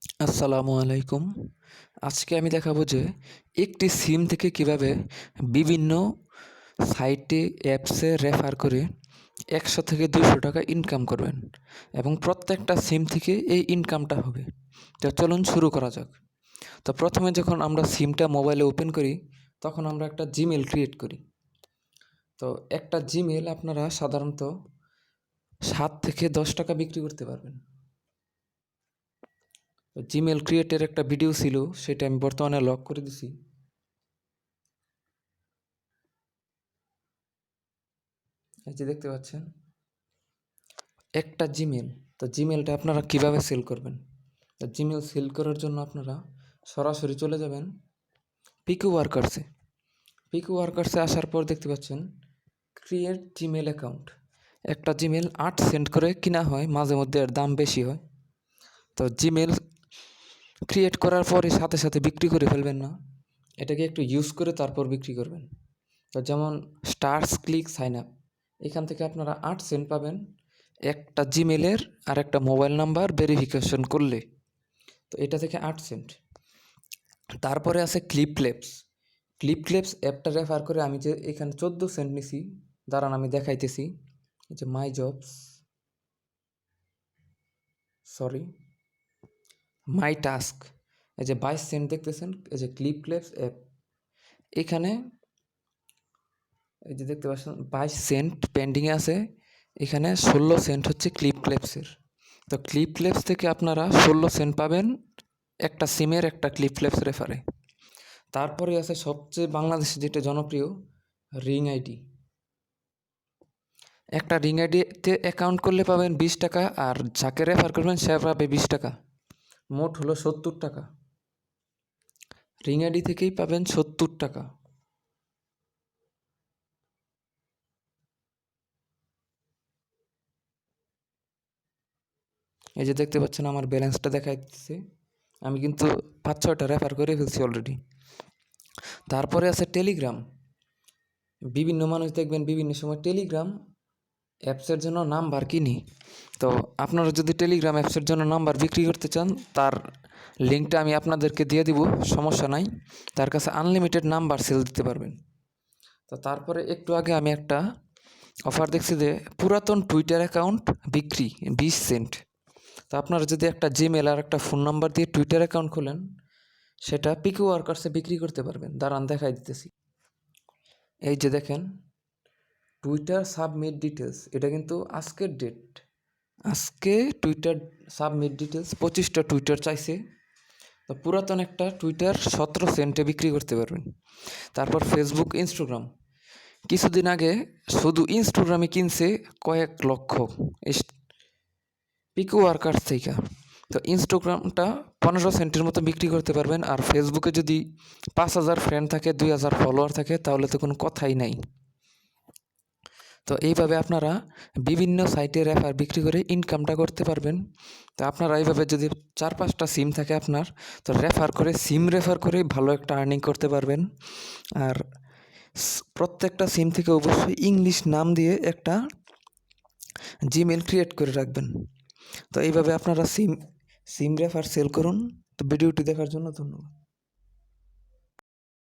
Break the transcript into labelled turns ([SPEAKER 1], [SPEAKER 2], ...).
[SPEAKER 1] আসসালামু আলাইকুম। আজকে আমি দেখাবো যে একটি সিম থেকে কিভাবে বিভিন্ন সাইটে, অ্যাপসে রেফার করে ১০০ থেকে ২০০ টাকা ইনকাম করবেন এবং প্রত্যেকটা সিম থেকে এই ইনকামটা হবে। তো চলুন শুরু করা যাক। তো প্রথমে যখন আমরা সিমটা মোবাইলে ওপেন করি, তখন আমরা একটা জিমেইল ক্রিয়েট করি। তো একটা জিমেইল আপনারা সাধারণত ৭ থেকে ১০ টাকা বিক্রি করতে পারবেন। তো জিমেইল ক্রিয়েটের একটা ভিডিও ছিল, সেটা আমি বর্তমানে লক করে দিছি। এই যে দেখতে পাচ্ছেন একটা জিমেল। তো জিমেলটা আপনারা কিভাবে সেল করবেন? তো জিমেল সেল করার জন্য আপনারা সরাসরি চলে যাবেন পিকু ওয়ার্কার্সে। পিকু ওয়ার্কার্সে আসার পর দেখতে পাচ্ছেন ক্রিয়েট জিমেল অ্যাকাউন্ট। একটা জিমেল ৮ সেন্ট করে কিনা হয়, মাঝে মধ্যে এর দাম বেশি হয়। তো জিমেল ক্রিয়েট করার পরে সাথে সাথে বিক্রি করে ফেলবেন না, এটাকে একটু ইউজ করে তারপর বিক্রি করবেন। তো যেমন স্টার্স ক্লিক সাইন আপ, এখান থেকে আপনারা ৮ সেন্ট পাবেন একটা জিমেলের আর একটা মোবাইল নাম্বার ভেরিফিকেশন করলে। তো এটা থেকে ৮ সেন্ট। তারপরে আছে ক্লিপক্লেপস। ক্লিপক্লেপস অ্যাপটা রেফার করে আমি যে এখানে ১৪ সেন্ট নিছি, দাঁড়ান আমি দেখাইতেছি। এই যে মাই জবস, সরি, মাই টাস্ক, এই যে ২২ সেন্ট দেখতেছেন, এই যে ক্লিপক্লেপস অ্যাপ। এখানে এই যে দেখতে পাচ্ছেন ২২ সেন্ট পেন্ডিংয়ে আছে, এখানে ১৬ সেন্ট হচ্ছে ক্লিপক্লেপসের। তো ক্লিপক্লেপস থেকে আপনারা ১৬ সেন্ট পাবেন একটা সিমের একটা ক্লিপক্লেপস রেফারে। তারপরে আছে সবচেয়ে বাংলাদেশে যেটা জনপ্রিয়, রিং আইডি। একটা রিং আইডিতে অ্যাকাউন্ট করলে পাবেন ২০ টাকা, আর যাকে রেফার করবেন সে পাবে ২০ টাকা, মোট হলো ৭০ টাকা। রিং আইডি থেকেই পাবেন ৭০ টাকা। এই যে দেখতে পাচ্ছেন আমার ব্যালেন্সটা দেখাইতেছে, আমি কিন্তু ৫-৬টা রেফার করে ফেলছি অলরেডি। তারপরে আছে টেলিগ্রাম। বিভিন্ন মানুষ দেখবেন বিভিন্ন সময় টেলিগ্রাম অ্যাপসের জন্য নাম্বার কিনি। তো আপনারা যদি টেলিগ্রাম অ্যাপসের জন্য নাম্বার বিক্রি করতে চান, তার লিঙ্কটা আমি আপনাদেরকে দিয়ে দিব, সমস্যা নাই। তার কাছে আনলিমিটেড নাম্বার সেল দিতে পারবেন। তো তারপরে একটু আগে আমি একটা অফার দেখছি যে পুরাতন টুইটার অ্যাকাউন্ট বিক্রি ২০ সেন্ট। তো আপনারা যদি একটা জিমেল আর একটা ফোন নাম্বার দিয়ে টুইটার অ্যাকাউন্ট খোলেন, সেটা পিকু ওয়ার্কার্সে বিক্রি করতে পারবেন। দাঁড়ান দেখাই দিতেছি। এই যে দেখেন টুইটার সাবমিট ডিটেলস, এটা কিন্তু আজকের ডেট। আজকে টুইটার সাবমিট ডিটেলস ২৫টা টুইটার চাইছে। তো পুরাতন একটা টুইটার ১৭ সেন্টে বিক্রি করতে পারবেন। তারপর ফেসবুক, ইনস্টাগ্রাম। কিছুদিন আগে শুধু ইনস্টাগ্রামে কিনছে কয়েক লক্ষ পিকু ওয়ার্কার্স থেকে। তো ইনস্টাগ্রামটা ১৫ সেন্টের মতো বিক্রি করতে পারবেন। আর ফেসবুকে যদি ৫,০০০ ফ্রেন্ড থাকে, ২,০০০ ফলোয়ার থাকে, তাহলে তো কোনো কথাই নাই। তো এইভাবে আপনারা বিভিন্ন সাইটে রেফার বিক্রি করে ইনকামটা করতে পারবেন। তো আপনারা এইভাবে যদি ৪-৫টা সিম থাকে আপনার, তো সিম রেফার করে ভালো একটা আর্নিং করতে পারবেন। আর প্রত্যেকটা সিম থেকে অবশ্যই ইংলিশ নাম দিয়ে একটা জিমেল ক্রিয়েট করে রাখবেন। তো এইভাবে আপনারা সিম রেফার সেল করুন। তো ভিডিওটি দেখার জন্য ধন্যবাদ।